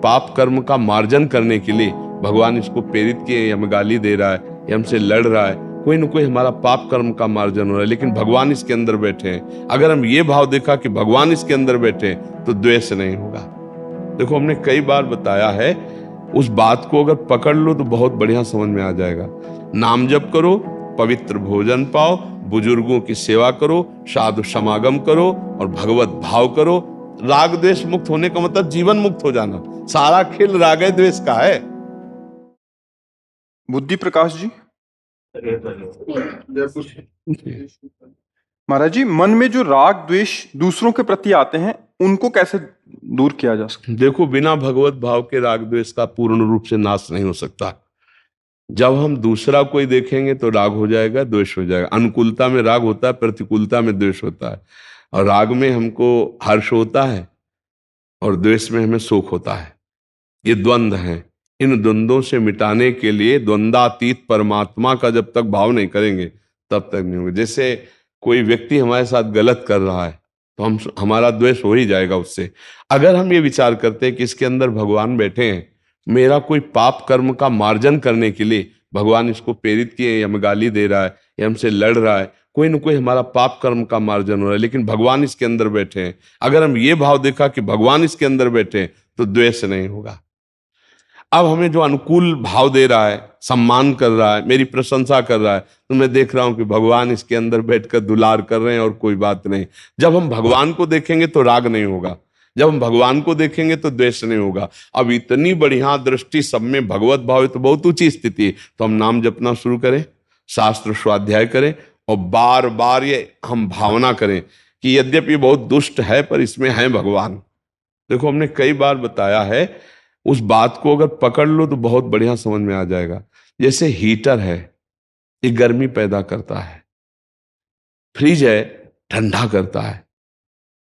पाप कर्म का मार्जन करने के लिए भगवान इसको प्रेरित किए, ये हमें गाली दे रहा है, ये हमसे लड़ रहा है, कोई ना कोई हमारा पाप कर्म का मार्जन हो रहा है, लेकिन भगवान इसके अंदर बैठे हैं। अगर हम ये भाव देखा कि भगवान इसके अंदर बैठे हैं तो द्वेष नहीं होगा। देखो, हमने कई बार बताया है, उस बात को अगर पकड़ लो तो बहुत बढ़िया समझ में आ जाएगा। नाम जप करो, पवित्र भोजन पाओ, बुजुर्गों की सेवा करो, साधु समागम करो और भगवत भाव करो। राग द्वेष मुक्त होने का मतलब जीवन मुक्त हो जाना। सारा खेल राग द्वेष का है। बुद्धि प्रकाश जी, महाराज जी, मन में जो राग द्वेष दूसरों के प्रति आते हैं उनको कैसे दूर किया जा सकता है? देखो, बिना भगवत भाव के राग द्वेष का पूर्ण रूप से नाश नहीं हो सकता। जब हम दूसरा कोई देखेंगे तो राग हो जाएगा, द्वेष हो जाएगा। अनुकूलता में राग होता है, प्रतिकूलता में द्वेष होता है। और राग में हमको हर्ष होता है और द्वेष में हमें शोक होता है। ये द्वंद्व हैं। इन द्वंद्वों से मिटाने के लिए द्वंद्वातीत परमात्मा का जब तक भाव नहीं करेंगे तब तक नहीं होगा। जैसे कोई व्यक्ति हमारे साथ गलत कर रहा है तो हमारा द्वेष हो ही जाएगा उससे। अगर हम ये विचार करते हैं कि इसके अंदर भगवान बैठे हैं, मेरा कोई पाप कर्म का मार्जन करने के लिए भगवान इसको प्रेरित किए, ये हमें गाली दे रहा है, ये हमसे लड़ रहा है, कोई ना कोई हमारा पाप कर्म का मार्जन हो रहा है, लेकिन भगवान इसके अंदर बैठे हैं। अगर हम ये भाव देखा कि भगवान इसके अंदर बैठे हैं तो द्वेष नहीं होगा। अब हमें जो अनुकूल भाव दे रहा है, सम्मान कर रहा है, मेरी प्रशंसा कर रहा है, तो मैं देख रहा हूं कि भगवान इसके अंदर बैठकर दुलार कर रहे हैं और कोई बात नहीं। जब हम भगवान को देखेंगे तो राग नहीं होगा, जब हम भगवान को देखेंगे तो द्वेष नहीं होगा। अब इतनी बढ़िया दृष्टि, सब में भगवत भाव है तो बहुत ऊंची स्थिति है। तो हम नाम जपना शुरू करें, शास्त्र स्वाध्याय करें और बार बार ये हम भावना करें कि यद्यपि बहुत दुष्ट है पर इसमें है भगवान। देखो, हमने कई बार बताया है, उस बात को अगर पकड़ लो तो बहुत बढ़िया समझ में आ जाएगा। जैसे हीटर है, ये गर्मी पैदा करता है, फ्रिज है ठंडा करता है,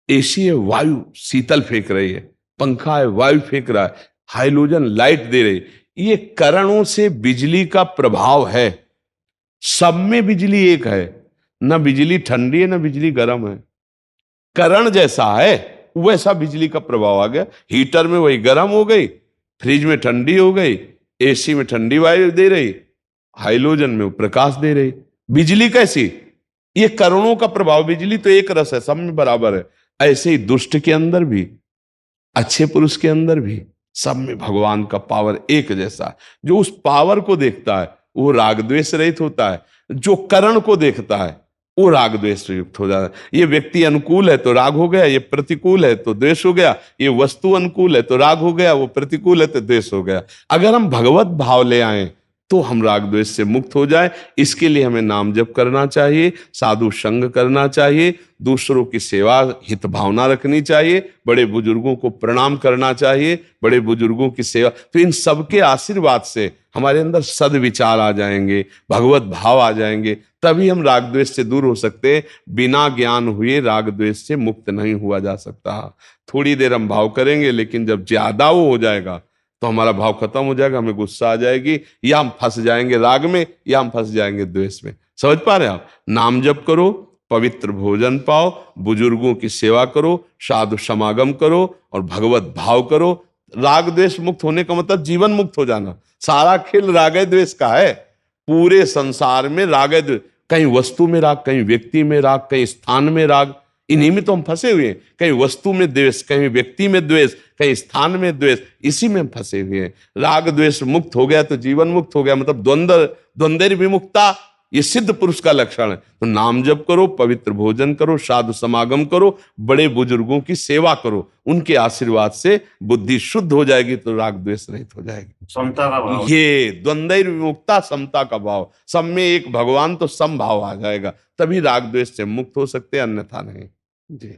एसी है वायु शीतल फेंक रही है, पंखा है वायु फेंक रहा है, हाइड्रोजन लाइट दे रही है। ये करणों से बिजली का प्रभाव है। सब में बिजली एक है, ना बिजली ठंडी है ना बिजली गर्म है। करण जैसा है वैसा बिजली का प्रभाव आ गया। हीटर में वही गर्म हो गई, फ्रिज में ठंडी हो गई, एसी में ठंडी वायु दे रही, हाइड्रोजन में वो प्रकाश दे रही। बिजली कैसी? ये करणों का प्रभाव। बिजली तो एक रस है, सब में बराबर है। ऐसे ही दुष्ट के अंदर भी, अच्छे पुरुष के अंदर भी, सब में भगवान का पावर एक जैसा है। जो उस पावर को देखता है वो राग द्वेष रहित होता है, जो करण को देखता है वो राग द्वेष युक्त हो जाता है। ये व्यक्ति अनुकूल है तो राग हो गया, ये प्रतिकूल है तो द्वेष हो गया। ये वस्तु अनुकूल है तो राग हो गया, वो प्रतिकूल है तो द्वेष हो गया। अगर हम भगवत भाव ले आए तो हम राग द्वेष से मुक्त हो जाए। इसके लिए हमें नाम जप करना चाहिए, साधु संग करना चाहिए, दूसरों की सेवा हित भावना रखनी चाहिए, बड़े बुजुर्गों को प्रणाम करना चाहिए, बड़े बुजुर्गों की सेवा। तो इन सबके आशीर्वाद से हमारे अंदर सद्विचार आ जाएंगे, भगवत भाव आ जाएंगे, तभी हम राग द्वेष से दूर हो सकते हैं। बिना ज्ञान हुए राग द्वेष से मुक्त नहीं हुआ जा सकता। थोड़ी देर हम भाव करेंगे, लेकिन जब ज्यादा वो हो जाएगा तो हमारा भाव खत्म हो जाएगा, हमें गुस्सा आ जाएगी, या हम फंस जाएंगे राग में या हम फंस जाएंगे द्वेष में। समझ पा रहे हैं आप? नाम जप करो, पवित्र भोजन पाओ, बुजुर्गों की सेवा करो, साधु समागम करो और भगवत भाव करो। राग द्वेष मुक्त होने का मतलब जीवन मुक्त हो जाना। सारा खेल राग द्वेष का है। पूरे संसार में राग द्वेष, कहीं वस्तु में राग, कहीं व्यक्ति में राग, कहीं स्थान में राग, इन्हीं में तो हम फंसे हुए हैं। कहीं वस्तु में द्वेष, कहीं व्यक्ति में द्वेष, कहीं स्थान में द्वेष, इसी में हम फंसे हुए हैं। राग द्वेष मुक्त हो गया तो जीवन मुक्त हो गया, मतलब द्वंद्व विमुक्ता, ये सिद्ध पुरुष का लक्षण है। तो नाम जप करो, पवित्र भोजन करो, साधु समागम करो, बड़े बुजुर्गों की सेवा करो, उनके आशीर्वाद से बुद्धि शुद्ध हो जाएगी तो राग द्वेष रहित हो जाएगी। समता का भाव, ये द्वंद्व विमुक्ता, समता का भाव, सब में एक भगवान तो सम भाव आ जाएगा, तभी राग द्वेष से मुक्त हो सकते, अन्यथा नहीं। जी।